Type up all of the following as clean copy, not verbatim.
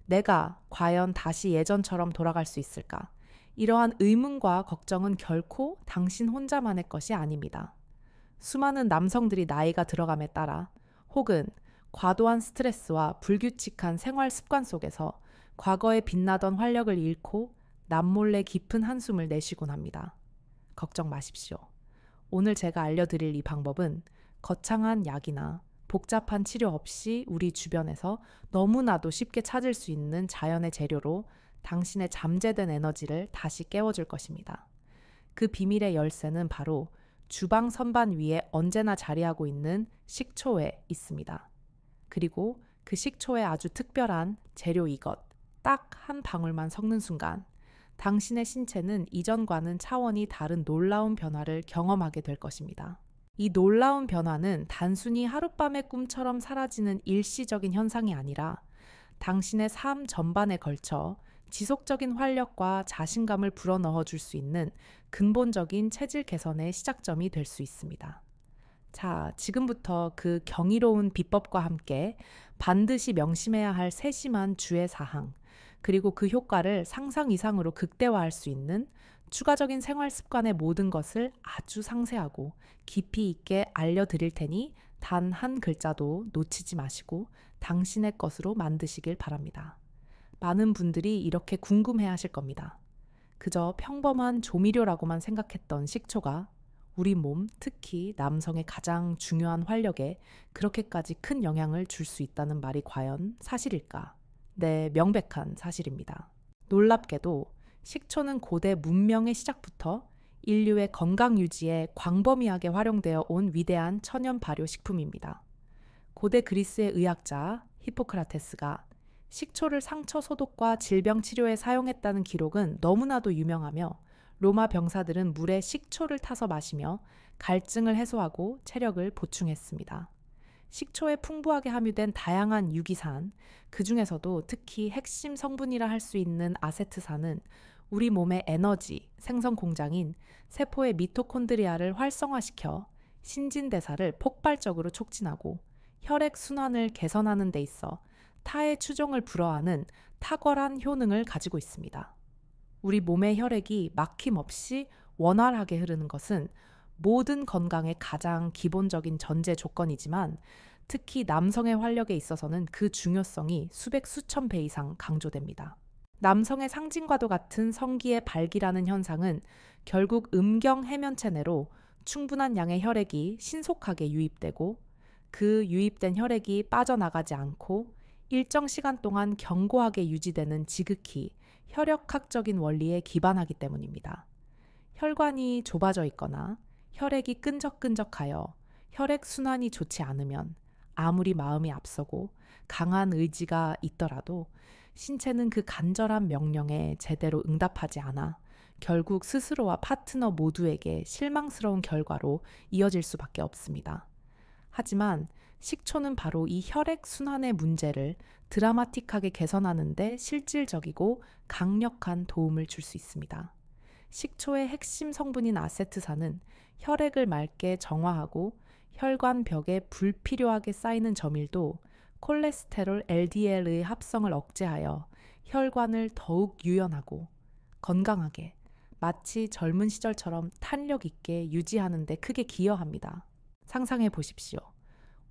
내가 과연 다시 예전처럼 돌아갈 수 있을까? 이러한 의문과 걱정은 결코 당신 혼자만의 것이 아닙니다. 수많은 남성들이 나이가 들어감에 따라 혹은 과도한 스트레스와 불규칙한 생활 습관 속에서 과거에 빛나던 활력을 잃고 남몰래 깊은 한숨을 내쉬곤 합니다. 걱정 마십시오. 오늘 제가 알려드릴 이 방법은 거창한 약이나 복잡한 치료 없이 우리 주변에서 너무나도 쉽게 찾을 수 있는 자연의 재료로 당신의 잠재된 에너지를 다시 깨워줄 것입니다. 그 비밀의 열쇠는 바로 주방 선반 위에 언제나 자리하고 있는 식초에 있습니다. 그리고 그 식초의 아주 특별한 재료 이것, 딱 한 방울만 섞는 순간 당신의 신체는 이전과는 차원이 다른 놀라운 변화를 경험하게 될 것입니다. 이 놀라운 변화는 단순히 하룻밤의 꿈처럼 사라지는 일시적인 현상이 아니라 당신의 삶 전반에 걸쳐 지속적인 활력과 자신감을 불어넣어 줄 수 있는 근본적인 체질 개선의 시작점이 될 수 있습니다. 자, 지금부터 그 경이로운 비법과 함께 반드시 명심해야 할 세심한 주의 사항, 그리고 그 효과를 상상 이상으로 극대화할 수 있는 추가적인 생활 습관의 모든 것을 아주 상세하고 깊이 있게 알려드릴 테니 단 한 글자도 놓치지 마시고 당신의 것으로 만드시길 바랍니다. 많은 분들이 이렇게 궁금해 하실 겁니다. 그저 평범한 조미료라고만 생각했던 식초가 우리 몸, 특히 남성의 가장 중요한 활력에 그렇게까지 큰 영향을 줄 수 있다는 말이 과연 사실일까? 네, 명백한 사실입니다. 놀랍게도 식초는 고대 문명의 시작부터 인류의 건강 유지에 광범위하게 활용되어 온 위대한 천연 발효 식품입니다. 고대 그리스의 의학자 히포크라테스가 식초를 상처 소독과 질병 치료에 사용했다는 기록은 너무나도 유명하며 로마 병사들은 물에 식초를 타서 마시며 갈증을 해소하고 체력을 보충했습니다. 식초에 풍부하게 함유된 다양한 유기산, 그 중에서도 특히 핵심 성분이라 할 수 있는 아세트산은 우리 몸의 에너지 생성 공장인 세포의 미토콘드리아를 활성화시켜 신진대사를 폭발적으로 촉진하고 혈액 순환을 개선하는 데 있어 타의 추종을 불허하는 탁월한 효능을 가지고 있습니다. 우리 몸의 혈액이 막힘없이 원활하게 흐르는 것은 모든 건강의 가장 기본적인 전제 조건이지만 특히 남성의 활력에 있어서는 그 중요성이 수백 수천 배 이상 강조됩니다. 남성의 상징과도 같은 성기의 발기라는 현상은 결국 음경 해면체 내로 충분한 양의 혈액이 신속하게 유입되고 그 유입된 혈액이 빠져나가지 않고 일정 시간 동안 견고하게 유지되는 지극히 혈액학적인 원리에 기반하기 때문입니다. 혈관이 좁아져 있거나 혈액이 끈적끈적하여 혈액 순환이 좋지 않으면 아무리 마음이 앞서고 강한 의지가 있더라도 신체는 그 간절한 명령에 제대로 응답하지 않아 결국 스스로와 파트너 모두에게 실망스러운 결과로 이어질 수밖에 없습니다. 하지만 식초는 바로 이 혈액 순환의 문제를 드라마틱하게 개선하는 데 실질적이고 강력한 도움을 줄 수 있습니다. 식초의 핵심 성분인 아세트산은 혈액을 맑게 정화하고 혈관 벽에 불필요하게 쌓이는 점일도 콜레스테롤 LDL의 합성을 억제하여 혈관을 더욱 유연하고 건강하게 마치 젊은 시절처럼 탄력 있게 유지하는 데 크게 기여합니다. 상상해 보십시오.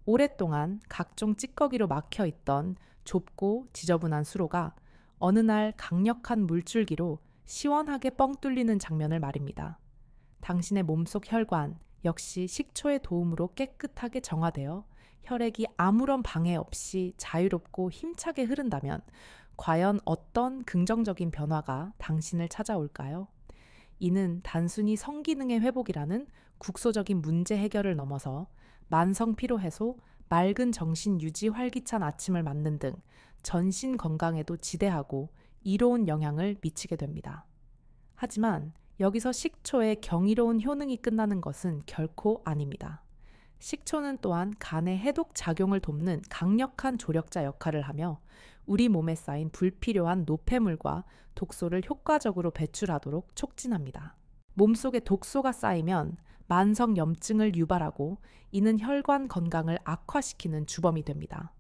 오랫동안 각종 찌꺼기로 막혀 있던 좁고 지저분한 수로가 어느 날 강력한 물줄기로 시원하게 뻥 뚫리는 장면을 말입니다. 당신의 몸속 혈관 역시 식초의 도움으로 깨끗하게 정화되어 혈액이 아무런 방해 없이 자유롭고 힘차게 흐른다면 과연 어떤 긍정적인 변화가 당신을 찾아올까요? 이는 단순히 성기능의 회복이라는 국소적인 문제 해결을 넘어서 만성 피로 해소, 맑은 정신 유지 활기찬 아침을 맞는 등 전신 건강에도 지대하고 이로운 영향을 미치게 됩니다. 하지만 여기서 식초의 경이로운 효능이 끝나는 것은 결코 아닙니다. 식초는 또한 간의 해독 작용을 돕는 강력한 조력자 역할을 하며 우리 몸에 쌓인 불필요한 노폐물과 독소를 효과적으로 배출하도록 촉진합니다. 몸속에 독소가 쌓이면 만성 염증을 유발하고 이는 혈관 건강을 악화시키는 주범이 됩니다.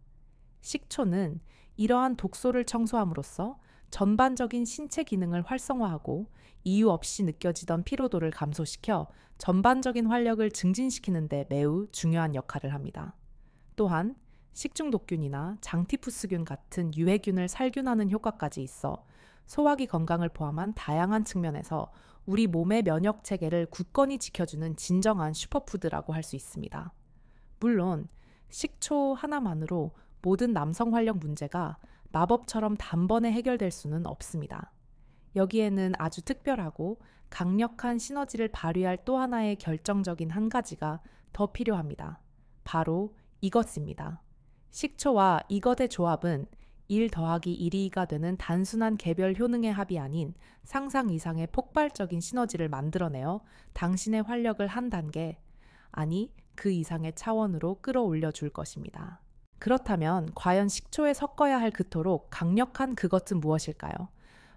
식초는 이러한 독소를 청소함으로써 전반적인 신체 기능을 활성화하고 이유 없이 느껴지던 피로도를 감소시켜 전반적인 활력을 증진시키는 데 매우 중요한 역할을 합니다. 또한 식중독균이나 장티푸스균 같은 유해균을 살균하는 효과까지 있어 소화기 건강을 포함한 다양한 측면에서 우리 몸의 면역 체계를 굳건히 지켜주는 진정한 슈퍼푸드라고 할 수 있습니다. 물론 식초 하나만으로 모든 남성 활력 문제가 마법처럼 단번에 해결될 수는 없습니다. 여기에는 아주 특별하고 강력한 시너지를 발휘할 또 하나의 결정적인 한 가지가 더 필요합니다. 바로 이것입니다. 식초와 이것의 조합은 1 더하기 1이가 되는 단순한 개별 효능의 합이 아닌 상상 이상의 폭발적인 시너지를 만들어내어 당신의 활력을 한 단계, 아니 그 이상의 차원으로 끌어올려 줄 것입니다. 그렇다면 과연 식초에 섞어야 할 그토록 강력한 그것은 무엇일까요?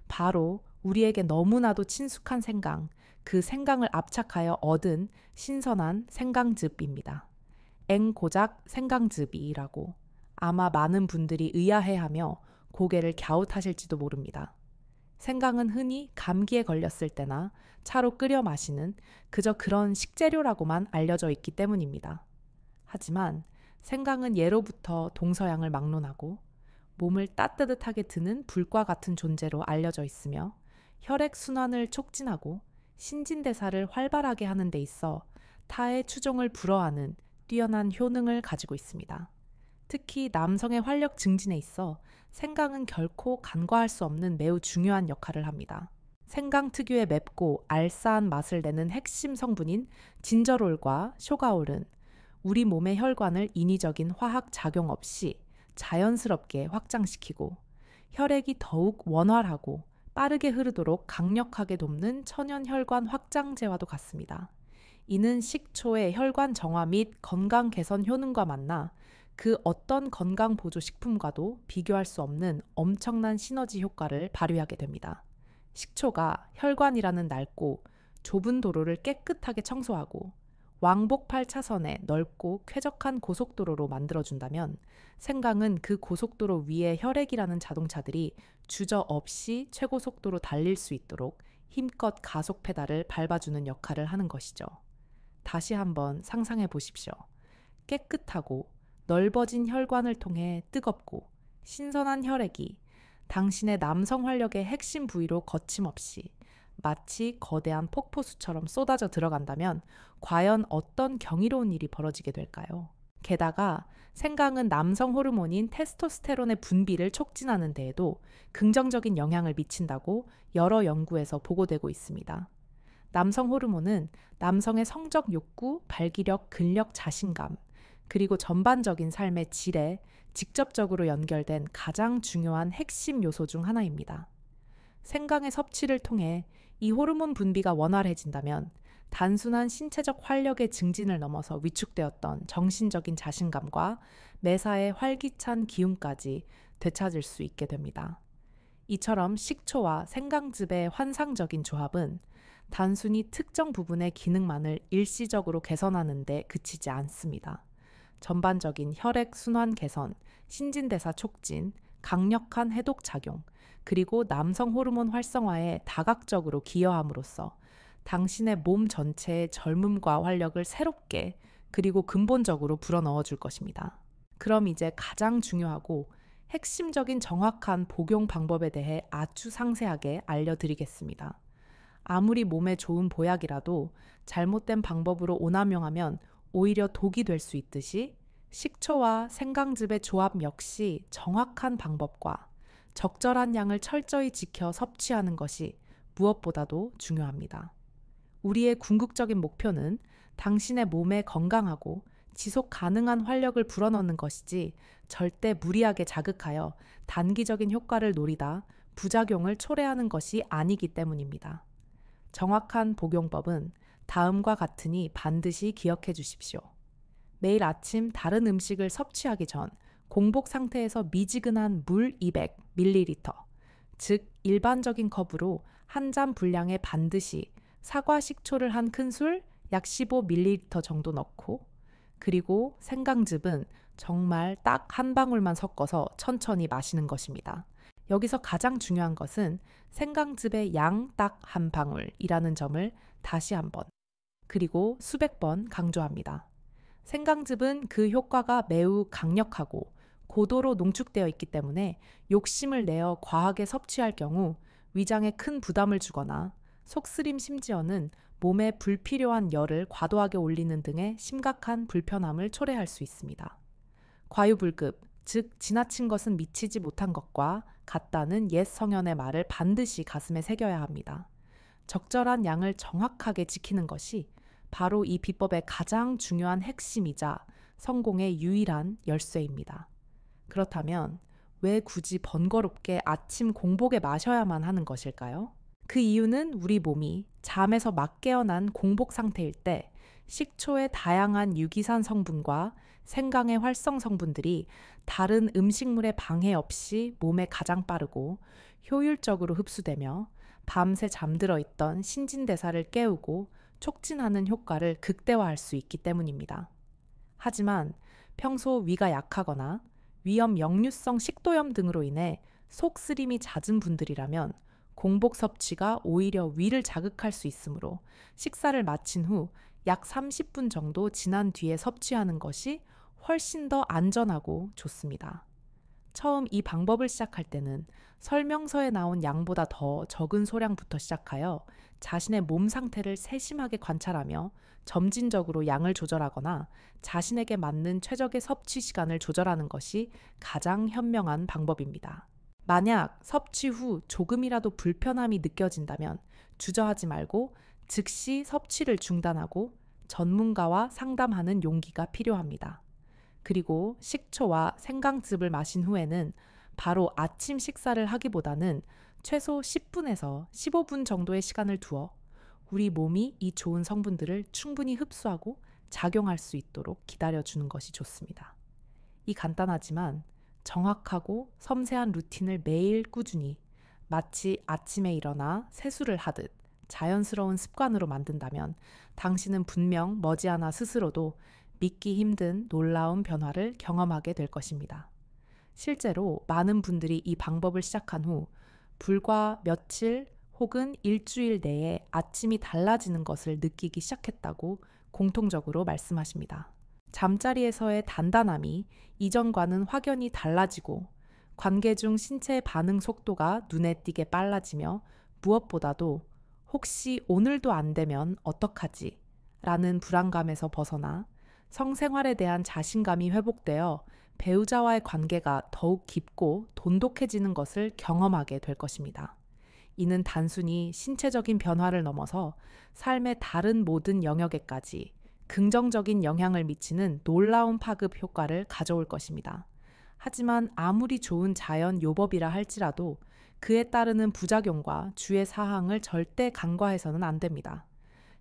바로 우리에게 너무나도 친숙한 생강, 그 생강을 압착하여 얻은 신선한 생강즙입니다. 앵고작 생강즙이라고 아마 많은 분들이 의아해하며 고개를 갸웃하실지도 모릅니다. 생강은 흔히 감기에 걸렸을 때나 차로 끓여 마시는 그저 그런 식재료라고만 알려져 있기 때문입니다. 하지만 생강은 예로부터 동서양을 막론하고 몸을 따뜻하게 드는 불과 같은 존재로 알려져 있으며 혈액순환을 촉진하고 신진대사를 활발하게 하는 데 있어 타의 추종을 불허하는 뛰어난 효능을 가지고 있습니다. 특히 남성의 활력 증진에 있어 생강은 결코 간과할 수 없는 매우 중요한 역할을 합니다. 생강 특유의 맵고 알싸한 맛을 내는 핵심 성분인 진저롤과 쇼가올은 우리 몸의 혈관을 인위적인 화학 작용 없이 자연스럽게 확장시키고 혈액이 더욱 원활하고 빠르게 흐르도록 강력하게 돕는 천연 혈관 확장제와도 같습니다. 이는 식초의 혈관 정화 및 건강 개선 효능과 만나 그 어떤 건강 보조 식품과도 비교할 수 없는 엄청난 시너지 효과를 발휘하게 됩니다. 식초가 혈관이라는 넓고 좁은 도로를 깨끗하게 청소하고 왕복 8차선의 넓고 쾌적한 고속도로로 만들어준다면 생강은 그 고속도로 위에 혈액이라는 자동차들이 주저없이 최고 속도로 달릴 수 있도록 힘껏 가속 페달을 밟아주는 역할을 하는 것이죠. 다시 한번 상상해 보십시오. 깨끗하고 넓어진 혈관을 통해 뜨겁고 신선한 혈액이 당신의 남성 활력의 핵심 부위로 거침없이 마치 거대한 폭포수처럼 쏟아져 들어간다면 과연 어떤 경이로운 일이 벌어지게 될까요? 게다가 생강은 남성 호르몬인 테스토스테론의 분비를 촉진하는 데에도 긍정적인 영향을 미친다고 여러 연구에서 보고되고 있습니다. 남성 호르몬은 남성의 성적 욕구, 발기력, 근력, 자신감, 그리고 전반적인 삶의 질에 직접적으로 연결된 가장 중요한 핵심 요소 중 하나입니다. 생강의 섭취를 통해 이 호르몬 분비가 원활해진다면 단순한 신체적 활력의 증진을 넘어서 위축되었던 정신적인 자신감과 매사의 활기찬 기운까지 되찾을 수 있게 됩니다. 이처럼 식초와 생강즙의 환상적인 조합은 단순히 특정 부분의 기능만을 일시적으로 개선하는 데 그치지 않습니다. 전반적인 혈액 순환 개선, 신진대사 촉진, 강력한 해독 작용, 그리고 남성 호르몬 활성화에 다각적으로 기여함으로써 당신의 몸 전체의 젊음과 활력을 새롭게 그리고 근본적으로 불어넣어 줄 것입니다. 그럼 이제 가장 중요하고 핵심적인 정확한 복용 방법에 대해 아주 상세하게 알려드리겠습니다. 아무리 몸에 좋은 보약이라도 잘못된 방법으로 오남용하면 오히려 독이 될 수 있듯이 식초와 생강즙의 조합 역시 정확한 방법과 적절한 양을 철저히 지켜 섭취하는 것이 무엇보다도 중요합니다. 우리의 궁극적인 목표는 당신의 몸에 건강하고 지속 가능한 활력을 불어넣는 것이지 절대 무리하게 자극하여 단기적인 효과를 노리다 부작용을 초래하는 것이 아니기 때문입니다. 정확한 복용법은 다음과 같으니 반드시 기억해 주십시오. 매일 아침 다른 음식을 섭취하기 전 공복 상태에서 미지근한 물 200ml, 즉 일반적인 컵으로 한 잔 분량에 반드시 사과 식초를 한 큰술 약 15ml 정도 넣고 그리고 생강즙은 정말 딱 한 방울만 섞어서 천천히 마시는 것입니다. 여기서 가장 중요한 것은 생강즙의 양 딱 한 방울이라는 점을 다시 한번 그리고 수백 번 강조합니다. 생강즙은 그 효과가 매우 강력하고 고도로 농축되어 있기 때문에 욕심을 내어 과하게 섭취할 경우 위장에 큰 부담을 주거나 속쓰림 심지어는 몸에 불필요한 열을 과도하게 올리는 등의 심각한 불편함을 초래할 수 있습니다. 과유불급, 즉 지나친 것은 미치지 못한 것과 같다는 옛 성현의 말을 반드시 가슴에 새겨야 합니다. 적절한 양을 정확하게 지키는 것이 바로 이 비법의 가장 중요한 핵심이자 성공의 유일한 열쇠입니다. 그렇다면 왜 굳이 번거롭게 아침 공복에 마셔야만 하는 것일까요? 그 이유는 우리 몸이 잠에서 막 깨어난 공복 상태일 때 식초의 다양한 유기산 성분과 생강의 활성 성분들이 다른 음식물의 방해 없이 몸에 가장 빠르고 효율적으로 흡수되며 밤새 잠들어 있던 신진대사를 깨우고 촉진하는 효과를 극대화할 수 있기 때문입니다. 하지만 평소 위가 약하거나 위염 역류성 식도염 등으로 인해 속쓰림이 잦은 분들이라면 공복 섭취가 오히려 위를 자극할 수 있으므로 식사를 마친 후 약 30분 정도 지난 뒤에 섭취하는 것이 훨씬 더 안전하고 좋습니다. 처음 이 방법을 시작할 때는 설명서에 나온 양보다 더 적은 소량부터 시작하여 자신의 몸 상태를 세심하게 관찰하며 점진적으로 양을 조절하거나 자신에게 맞는 최적의 섭취 시간을 조절하는 것이 가장 현명한 방법입니다. 만약 섭취 후 조금이라도 불편함이 느껴진다면 주저하지 말고 즉시 섭취를 중단하고 전문가와 상담하는 용기가 필요합니다. 그리고 식초와 생강즙을 마신 후에는 바로 아침 식사를 하기보다는 최소 10분에서 15분 정도의 시간을 두어 우리 몸이 이 좋은 성분들을 충분히 흡수하고 작용할 수 있도록 기다려주는 것이 좋습니다. 이 간단하지만 정확하고 섬세한 루틴을 매일 꾸준히 마치 아침에 일어나 세수를 하듯 자연스러운 습관으로 만든다면 당신은 분명 머지않아 스스로도 믿기 힘든 놀라운 변화를 경험하게 될 것입니다. 실제로 많은 분들이 이 방법을 시작한 후 불과 며칠 혹은 일주일 내에 아침이 달라지는 것을 느끼기 시작했다고 공통적으로 말씀하십니다. 잠자리에서의 단단함이 이전과는 확연히 달라지고 관계 중 신체의 반응 속도가 눈에 띄게 빨라지며 무엇보다도 혹시 오늘도 안 되면 어떡하지? 라는 불안감에서 벗어나 성생활에 대한 자신감이 회복되어 배우자와의 관계가 더욱 깊고 돈독해지는 것을 경험하게 될 것입니다. 이는 단순히 신체적인 변화를 넘어서 삶의 다른 모든 영역에까지 긍정적인 영향을 미치는 놀라운 파급 효과를 가져올 것입니다. 하지만 아무리 좋은 자연 요법이라 할지라도 그에 따르는 부작용과 주의 사항을 절대 간과해서는 안 됩니다.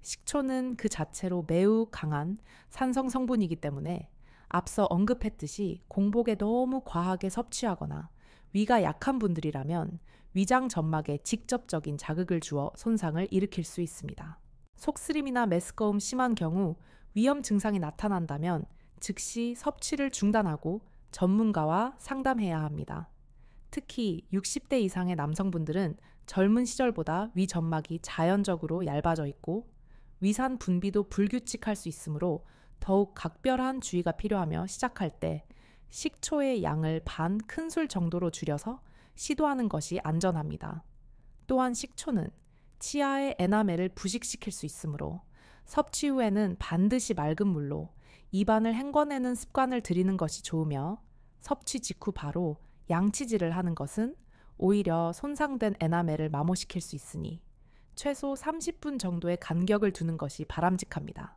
식초는 그 자체로 매우 강한 산성 성분이기 때문에 앞서 언급했듯이 공복에 너무 과하게 섭취하거나 위가 약한 분들이라면 위장 점막에 직접적인 자극을 주어 손상을 일으킬 수 있습니다. 속쓰림이나 메스꺼움 심한 경우 위험 증상이 나타난다면 즉시 섭취를 중단하고 전문가와 상담해야 합니다. 특히 60대 이상의 남성분들은 젊은 시절보다 위 점막이 자연적으로 얇아져 있고 위산 분비도 불규칙할 수 있으므로 더욱 각별한 주의가 필요하며 시작할 때 식초의 양을 반 큰술 정도로 줄여서 시도하는 것이 안전합니다. 또한 식초는 치아의 에나멜을 부식시킬 수 있으므로 섭취 후에는 반드시 맑은 물로 입안을 헹궈내는 습관을 들이는 것이 좋으며 섭취 직후 바로 양치질을 하는 것은 오히려 손상된 에나멜을 마모시킬 수 있으니 최소 30분 정도의 간격을 두는 것이 바람직합니다.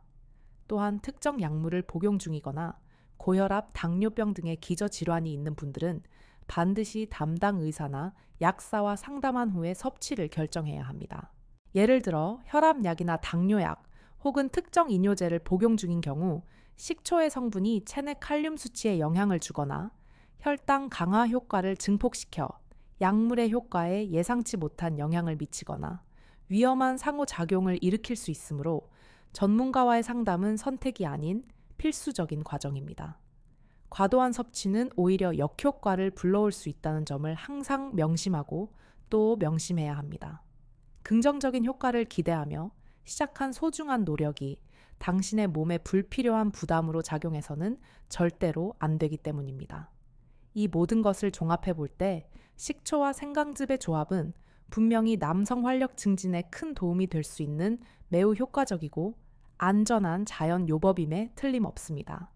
또한 특정 약물을 복용 중이거나 고혈압, 당뇨병 등의 기저질환이 있는 분들은 반드시 담당 의사나 약사와 상담한 후에 섭취를 결정해야 합니다. 예를 들어 혈압약이나 당뇨약 혹은 특정 이뇨제를 복용 중인 경우 식초의 성분이 체내 칼륨 수치에 영향을 주거나 혈당 강화 효과를 증폭시켜 약물의 효과에 예상치 못한 영향을 미치거나 위험한 상호작용을 일으킬 수 있으므로 전문가와의 상담은 선택이 아닌 필수적인 과정입니다. 과도한 섭취는 오히려 역효과를 불러올 수 있다는 점을 항상 명심하고 또 명심해야 합니다. 긍정적인 효과를 기대하며 시작한 소중한 노력이 당신의 몸에 불필요한 부담으로 작용해서는 절대로 안 되기 때문입니다. 이 모든 것을 종합해 볼 때 식초와 생강즙의 조합은 분명히 남성 활력 증진에 큰 도움이 될 수 있는 매우 효과적이고 안전한 자연 요법임에 틀림없습니다.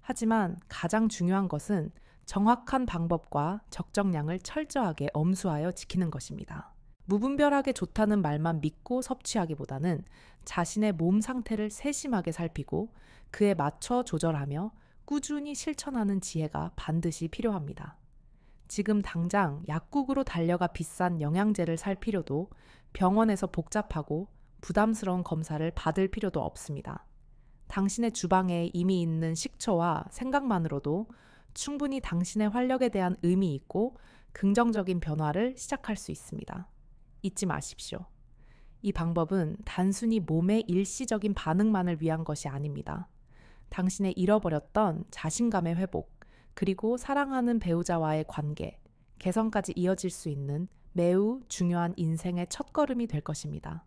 하지만 가장 중요한 것은 정확한 방법과 적정량을 철저하게 엄수하여 지키는 것입니다. 무분별하게 좋다는 말만 믿고 섭취하기보다는 자신의 몸 상태를 세심하게 살피고 그에 맞춰 조절하며 꾸준히 실천하는 지혜가 반드시 필요합니다. 지금 당장 약국으로 달려가 비싼 영양제를 살 필요도 병원에서 복잡하고 부담스러운 검사를 받을 필요도 없습니다. 당신의 주방에 이미 있는 식초와 생강만으로도 충분히 당신의 활력에 대한 의미 있고 긍정적인 변화를 시작할 수 있습니다. 잊지 마십시오. 이 방법은 단순히 몸의 일시적인 반응만을 위한 것이 아닙니다. 당신의 잃어버렸던 자신감의 회복, 그리고 사랑하는 배우자와의 관계, 개선까지 이어질 수 있는 매우 중요한 인생의 첫걸음이 될 것입니다.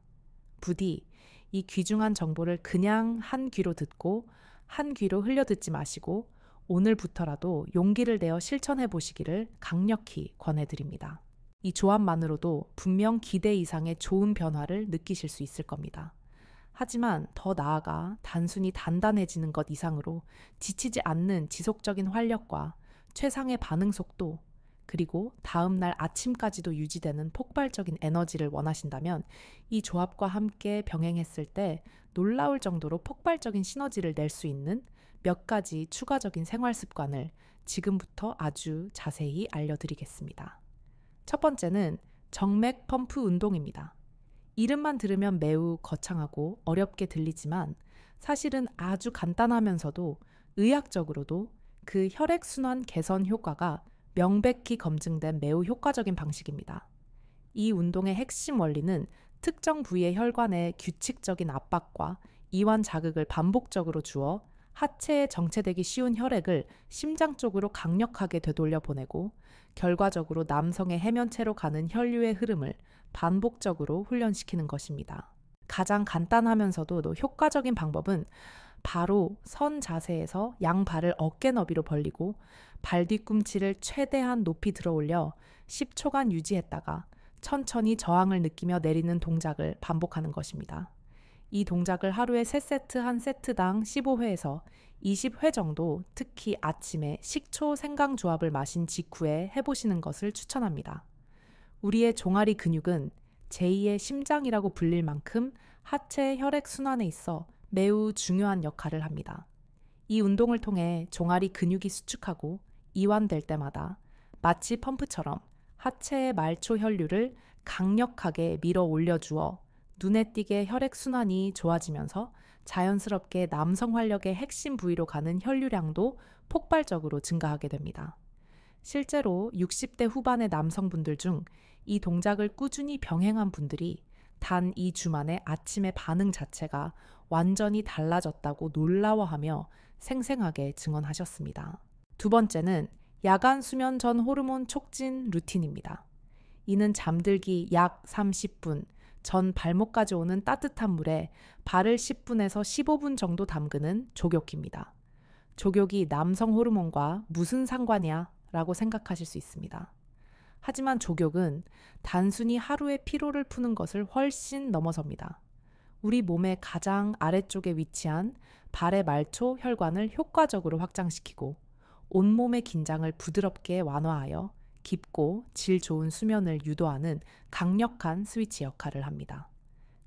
부디 이 귀중한 정보를 그냥 한 귀로 듣고 한 귀로 흘려듣지 마시고 오늘부터라도 용기를 내어 실천해 보시기를 강력히 권해드립니다. 이 조합만으로도 분명 기대 이상의 좋은 변화를 느끼실 수 있을 겁니다. 하지만 더 나아가 단순히 단단해지는 것 이상으로 지치지 않는 지속적인 활력과 최상의 반응 속도, 그리고 다음날 아침까지도 유지되는 폭발적인 에너지를 원하신다면 이 조합과 함께 병행했을 때 놀라울 정도로 폭발적인 시너지를 낼 수 있는 몇 가지 추가적인 생활 습관을 지금부터 아주 자세히 알려드리겠습니다. 첫 번째는 정맥 펌프 운동입니다. 이름만 들으면 매우 거창하고 어렵게 들리지만 사실은 아주 간단하면서도 의학적으로도 그 혈액순환 개선 효과가 명백히 검증된 매우 효과적인 방식입니다. 이 운동의 핵심 원리는 특정 부위의 혈관에 규칙적인 압박과 이완 자극을 반복적으로 주어 하체에 정체되기 쉬운 혈액을 심장 쪽으로 강력하게 되돌려 보내고 결과적으로 남성의 해면체로 가는 혈류의 흐름을 반복적으로 훈련시키는 것입니다. 가장 간단하면서도 효과적인 방법은 바로 선 자세에서 양발을 어깨 너비로 벌리고 발 뒤꿈치를 최대한 높이 들어 올려 10초간 유지했다가 천천히 저항을 느끼며 내리는 동작을 반복하는 것입니다. 이 동작을 하루에 3세트 한 세트당 15회에서 20회 정도 특히 아침에 식초 생강 조합을 마신 직후에 해보시는 것을 추천합니다. 우리의 종아리 근육은 제2의 심장이라고 불릴 만큼 하체 혈액 순환에 있어 매우 중요한 역할을 합니다. 이 운동을 통해 종아리 근육이 수축하고 이완될 때마다 마치 펌프처럼 하체의 말초 혈류를 강력하게 밀어 올려주어 눈에 띄게 혈액순환이 좋아지면서 자연스럽게 남성 활력의 핵심 부위로 가는 혈류량도 폭발적으로 증가하게 됩니다. 실제로 60대 후반의 남성분들 중 이 동작을 꾸준히 병행한 분들이 단 2주 만에 아침의 반응 자체가 완전히 달라졌다고 놀라워하며 생생하게 증언하셨습니다. 두 번째는 야간 수면 전 호르몬 촉진 루틴입니다. 이는 잠들기 약 30분 전 발목까지 오는 따뜻한 물에 발을 10분에서 15분 정도 담그는 족욕입니다. 족욕이 남성 호르몬과 무슨 상관이야? 라고 생각하실 수 있습니다. 하지만 족욕은 단순히 하루의 피로를 푸는 것을 훨씬 넘어섭니다. 우리 몸의 가장 아래쪽에 위치한 발의 말초 혈관을 효과적으로 확장시키고 온몸의 긴장을 부드럽게 완화하여 깊고 질 좋은 수면을 유도하는 강력한 스위치 역할을 합니다.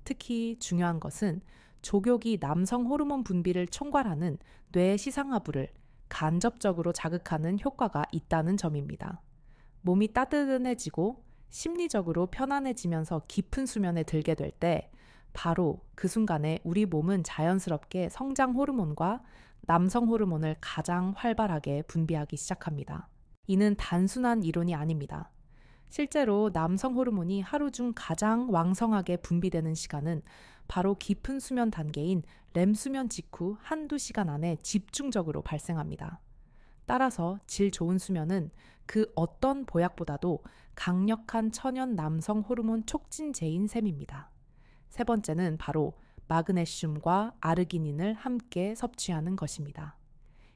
특히 중요한 것은 족욕이 남성 호르몬 분비를 총괄하는 뇌의 시상하부를 간접적으로 자극하는 효과가 있다는 점입니다. 몸이 따뜻해지고 심리적으로 편안해지면서 깊은 수면에 들게 될 때 바로 그 순간에 우리 몸은 자연스럽게 성장 호르몬과 남성 호르몬을 가장 활발하게 분비하기 시작합니다. 이는 단순한 이론이 아닙니다. 실제로 남성 호르몬이 하루 중 가장 왕성하게 분비되는 시간은 바로 깊은 수면 단계인 렘 수면 직후 한두 시간 안에 집중적으로 발생합니다. 따라서 질 좋은 수면은 그 어떤 보약보다도 강력한 천연 남성 호르몬 촉진제인 셈입니다. 세 번째는 바로 마그네슘과 아르기닌을 함께 섭취하는 것입니다.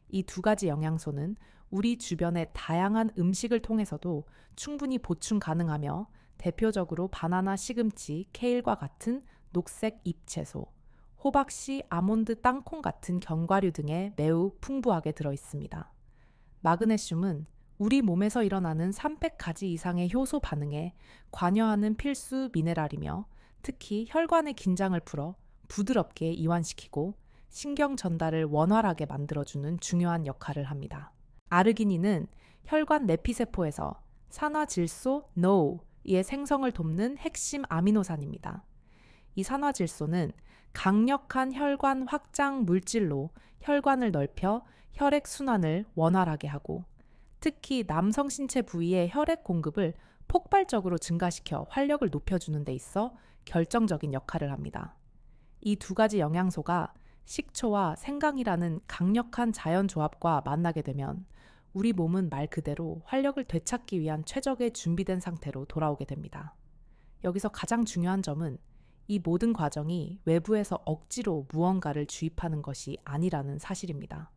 이 두 가지 영양소는 우리 주변의 다양한 음식을 통해서도 충분히 보충 가능하며 대표적으로 바나나, 시금치, 케일과 같은 녹색 잎채소, 호박씨, 아몬드, 땅콩 같은 견과류 등에 매우 풍부하게 들어 있습니다. 마그네슘은 우리 몸에서 일어나는 300가지 이상의 효소 반응에 관여하는 필수 미네랄이며 특히 혈관의 긴장을 풀어 부드럽게 이완시키고 신경 전달을 원활하게 만들어주는 중요한 역할을 합니다. 아르기닌은 혈관 내피세포에서 산화질소 NO의 생성을 돕는 핵심 아미노산입니다. 이 산화질소는 강력한 혈관 확장 물질로 혈관을 넓혀 혈액 순환을 원활하게 하고 특히 남성 신체 부위의 혈액 공급을 폭발적으로 증가시켜 활력을 높여주는 데 있어 결정적인 역할을 합니다. 이 두 가지 영양소가 식초와 생강이라는 강력한 자연 조합과 만나게 되면 우리 몸은 말 그대로 활력을 되찾기 위한 최적의 준비된 상태로 돌아오게 됩니다. 여기서 가장 중요한 점은 이 모든 과정이 외부에서 억지로 무언가를 주입하는 것이 아니라는 사실입니다.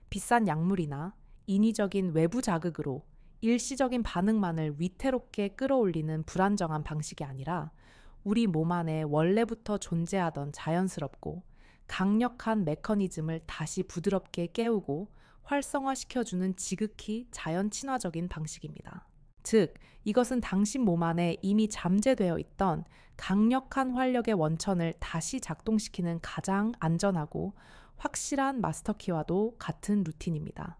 비싼 약물이나 인위적인 외부 자극으로 일시적인 반응만을 위태롭게 끌어올리는 불안정한 방식이 아니라 우리 몸 안에 원래부터 존재하던 자연스럽고 강력한 메커니즘을 다시 부드럽게 깨우고 활성화시켜주는 지극히 자연 친화적인 방식입니다. 즉, 이것은 당신 몸 안에 이미 잠재되어 있던 강력한 활력의 원천을 다시 작동시키는 가장 안전하고 확실한 마스터키와도 같은 루틴입니다.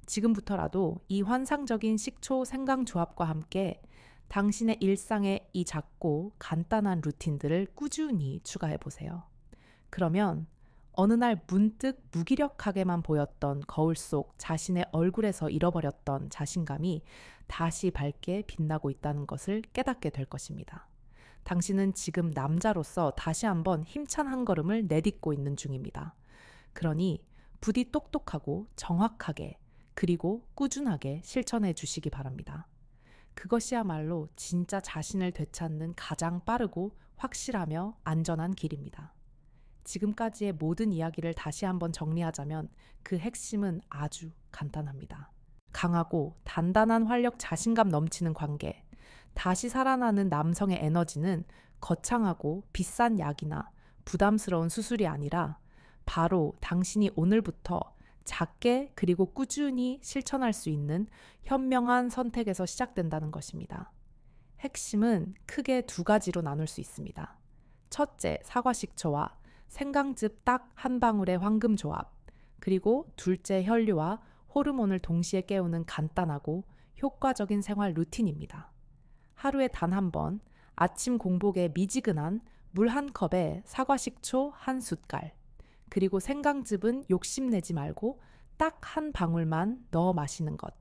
지금부터라도 이 환상적인 식초 생강 조합과 함께 당신의 일상에 이 작고 간단한 루틴들을 꾸준히 추가해 보세요. 그러면 어느 날 문득 무기력하게만 보였던 거울 속 자신의 얼굴에서 잃어버렸던 자신감이 다시 밝게 빛나고 있다는 것을 깨닫게 될 것입니다. 당신은 지금 남자로서 다시 한번 힘찬 한 걸음을 내딛고 있는 중입니다. 그러니 부디 똑똑하고 정확하게 그리고 꾸준하게 실천해 주시기 바랍니다. 그것이야말로 진짜 자신을 되찾는 가장 빠르고 확실하며 안전한 길입니다. 지금까지의 모든 이야기를 다시 한번 정리하자면 그 핵심은 아주 간단합니다. 강하고 단단한 활력 자신감 넘치는 관계, 다시 살아나는 남성의 에너지는 거창하고 비싼 약이나 부담스러운 수술이 아니라 바로 당신이 오늘부터 작게 그리고 꾸준히 실천할 수 있는 현명한 선택에서 시작된다는 것입니다. 핵심은 크게 두 가지로 나눌 수 있습니다. 첫째, 사과식초와 생강즙 딱 한 방울의 황금 조합, 그리고 둘째, 혈류와 호르몬을 동시에 깨우는 간단하고 효과적인 생활 루틴입니다. 하루에 단 한 번 아침 공복에 미지근한 물 한 컵에 사과식초 한 숟갈, 그리고 생강즙은 욕심내지 말고 딱 한 방울만 넣어 마시는 것.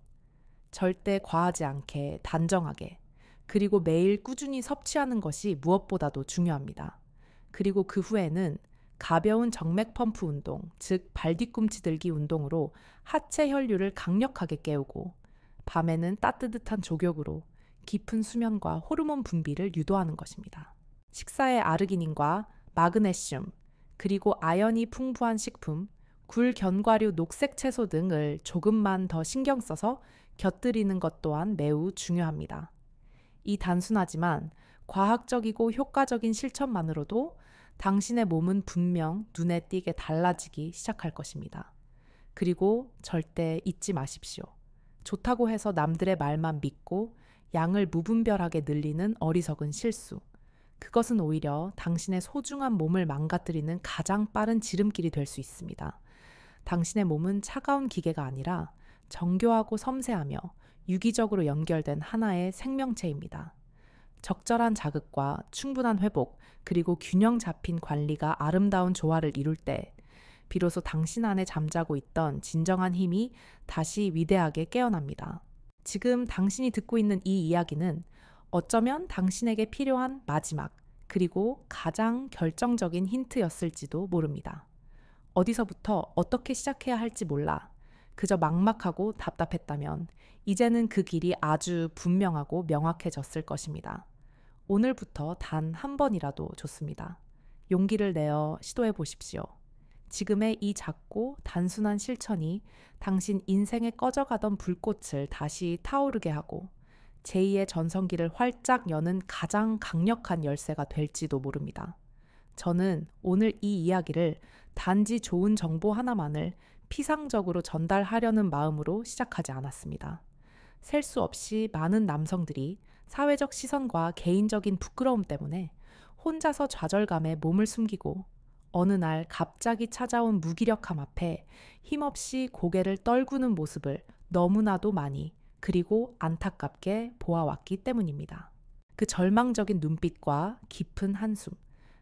절대 과하지 않게 단정하게, 그리고 매일 꾸준히 섭취하는 것이 무엇보다도 중요합니다. 그리고 그 후에는 가벼운 정맥 펌프 운동, 즉 발 뒤꿈치 들기 운동으로 하체 혈류를 강력하게 깨우고 밤에는 따뜻한 족욕으로 깊은 수면과 호르몬 분비를 유도하는 것입니다. 식사에 아르기닌과 마그네슘, 그리고 아연이 풍부한 식품, 굴, 견과류, 녹색 채소 등을 조금만 더 신경 써서 곁들이는 것 또한 매우 중요합니다. 이 단순하지만 과학적이고 효과적인 실천만으로도 당신의 몸은 분명 눈에 띄게 달라지기 시작할 것입니다. 그리고 절대 잊지 마십시오. 좋다고 해서 남들의 말만 믿고 양을 무분별하게 늘리는 어리석은 실수. 그것은 오히려 당신의 소중한 몸을 망가뜨리는 가장 빠른 지름길이 될 수 있습니다. 당신의 몸은 차가운 기계가 아니라 정교하고 섬세하며 유기적으로 연결된 하나의 생명체입니다. 적절한 자극과 충분한 회복, 그리고 균형 잡힌 관리가 아름다운 조화를 이룰 때 비로소 당신 안에 잠자고 있던 진정한 힘이 다시 위대하게 깨어납니다. 지금 당신이 듣고 있는 이 이야기는 어쩌면 당신에게 필요한 마지막, 그리고 가장 결정적인 힌트였을지도 모릅니다. 어디서부터 어떻게 시작해야 할지 몰라 그저 막막하고 답답했다면 이제는 그 길이 아주 분명하고 명확해졌을 것입니다. 오늘부터 단 한 번이라도 좋습니다. 용기를 내어 시도해 보십시오. 지금의 이 작고 단순한 실천이 당신 인생에 꺼져가던 불꽃을 다시 타오르게 하고 제2의 전성기를 활짝 여는 가장 강력한 열쇠가 될지도 모릅니다. 저는 오늘 이 이야기를 단지 좋은 정보 하나만을 피상적으로 전달하려는 마음으로 시작하지 않았습니다. 셀 수 없이 많은 남성들이 사회적 시선과 개인적인 부끄러움 때문에 혼자서 좌절감에 몸을 숨기고 어느 날 갑자기 찾아온 무기력함 앞에 힘없이 고개를 떨구는 모습을 너무나도 많이 그리고 안타깝게 보아왔기 때문입니다. 그 절망적인 눈빛과 깊은 한숨,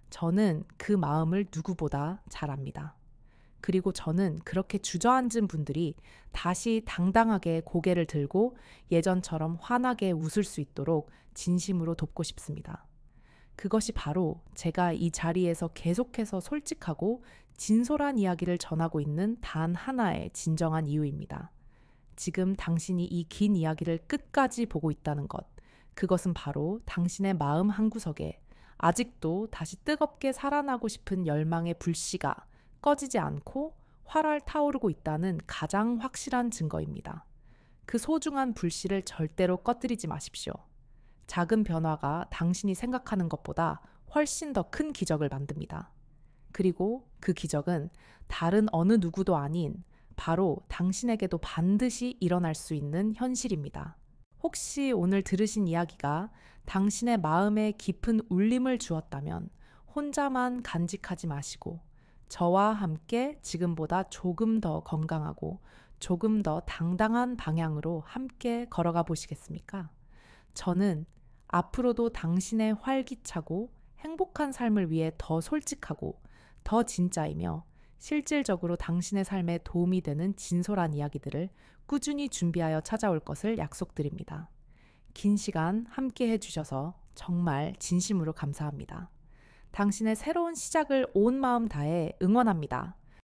저는 그 마음을 누구보다 잘 압니다. 그리고 저는 그렇게 주저앉은 분들이 다시 당당하게 고개를 들고 예전처럼 환하게 웃을 수 있도록 진심으로 돕고 싶습니다. 그것이 바로 제가 이 자리에서 계속해서 솔직하고 진솔한 이야기를 전하고 있는 단 하나의 진정한 이유입니다. 지금 당신이 이 긴 이야기를 끝까지 보고 있다는 것, 그것은 바로 당신의 마음 한구석에 아직도 다시 뜨겁게 살아나고 싶은 열망의 불씨가 꺼지지 않고 활활 타오르고 있다는 가장 확실한 증거입니다. 그 소중한 불씨를 절대로 꺼뜨리지 마십시오. 작은 변화가 당신이 생각하는 것보다 훨씬 더 큰 기적을 만듭니다. 그리고 그 기적은 다른 어느 누구도 아닌 바로 당신에게도 반드시 일어날 수 있는 현실입니다. 혹시 오늘 들으신 이야기가 당신의 마음에 깊은 울림을 주었다면 혼자만 간직하지 마시고 저와 함께 지금보다 조금 더 건강하고 조금 더 당당한 방향으로 함께 걸어가 보시겠습니까? 저는 앞으로도 당신의 활기차고 행복한 삶을 위해 더 솔직하고 더 진짜이며 실질적으로 당신의 삶에 도움이 되는 진솔한 이야기들을 꾸준히 준비하여 찾아올 것을 약속드립니다. 긴 시간 함께 해주셔서 정말 진심으로 감사합니다. 당신의 새로운 시작을 온 마음 다해 응원합니다.